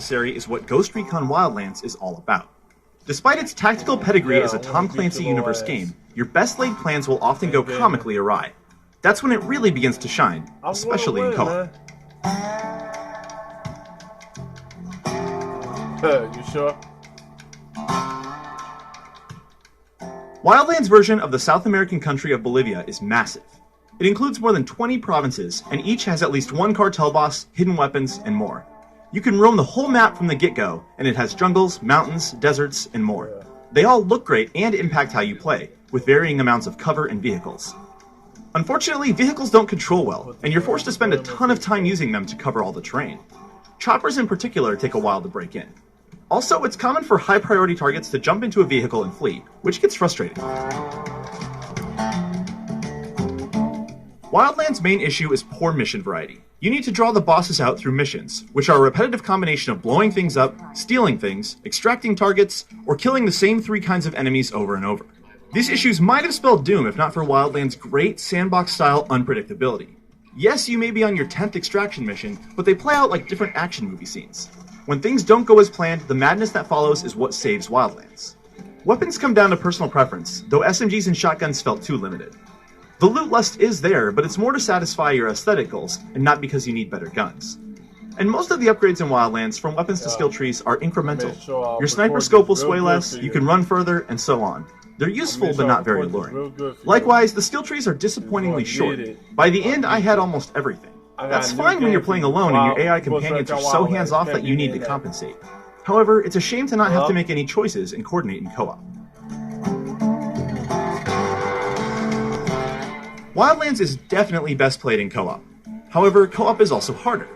necessary is what Ghost Recon Wildlands is all about. Despite its tactical pedigree as a Tom Clancy universe game, your best laid plans will often go comically awry. That's when it really begins to shine, especially in co-op. You sure? Wildlands' version of the South American country of Bolivia is massive. It includes more than 20 provinces, and each has at least one cartel boss, hidden weapons, and more. You can roam the whole map from the get-go, and it has jungles, mountains, deserts, and more. They all look great and impact how you play, with varying amounts of cover and vehicles. Unfortunately, vehicles don't control well, and you're forced to spend a ton of time using them to cover all the terrain. Choppers in particular take a while to break in. Also, it's common for high-priority targets to jump into a vehicle and flee, which gets frustrating. Wildlands' main issue is poor mission variety. You need to draw the bosses out through missions, which are a repetitive combination of blowing things up, stealing things, extracting targets, or killing the same 3 kinds of enemies over and over. These issues might have spelled doom if not for Wildlands' great sandbox-style unpredictability. Yes, you may be on your 10th extraction mission, but they play out like different action movie scenes. When things don't go as planned, the madness that follows is what saves Wildlands. Weapons come down to personal preference, though SMGs and shotguns felt too limited. The loot lust is there, but it's more to satisfy your aesthetic goals, and not because you need better guns. And most of the upgrades in Wildlands, from weapons to skill trees, are incremental. Your sniper scope will sway less, you can run further, and so on. They're useful, but not very alluring. Likewise, the skill trees are disappointingly short. By the end, I had almost everything. That's fine when you're playing alone and your AI companions are so hands-off that you need to compensate. However, it's a shame to not have to make any choices and coordinate in co-op. Wildlands is definitely best played in co-op. However, co-op is also harder.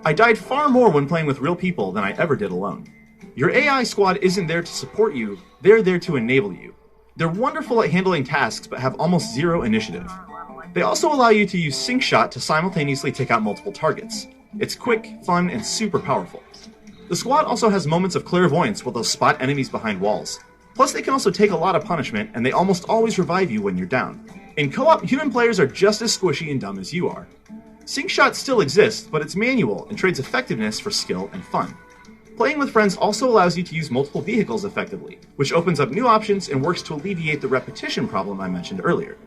I died far more when playing with real people than I ever did alone. Your AI squad isn't there to support you, they're there to enable you. They're wonderful at handling tasks but have almost zero initiative. They also allow you to use sync shot to simultaneously take out multiple targets. It's quick, fun, and super powerful. The squad also has moments of clairvoyance where they'll spot enemies behind walls. Plus, they can also take a lot of punishment, and they almost always revive you when you're down. In co-op, human players are just as squishy and dumb as you are. Sync shot still exists, but it's manual and trades effectiveness for skill and fun. Playing with friends also allows you to use multiple vehicles effectively, which opens up new options and works to alleviate the repetition problem I mentioned earlier.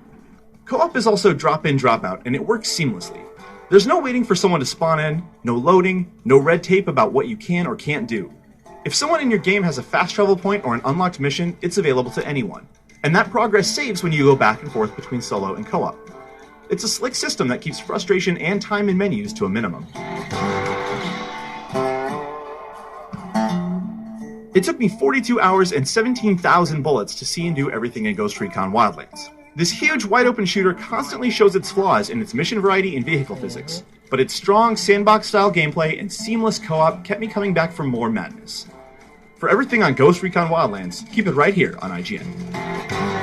Co-op is also drop-in, drop-out, and it works seamlessly. There's no waiting for someone to spawn in, no loading, no red tape about what you can or can't do. If someone in your game has a fast travel point or an unlocked mission, it's available to anyone. And that progress saves when you go back and forth between solo and co-op. It's a slick system that keeps frustration and time in menus to a minimum. It took me 42 hours and 17,000 bullets to see and do everything in Ghost Recon Wildlands. This huge wide-open shooter constantly shows its flaws in its mission variety and vehicle physics, but its strong sandbox-style gameplay and seamless co-op kept me coming back for more madness. For everything on Ghost Recon Wildlands, keep it right here on IGN.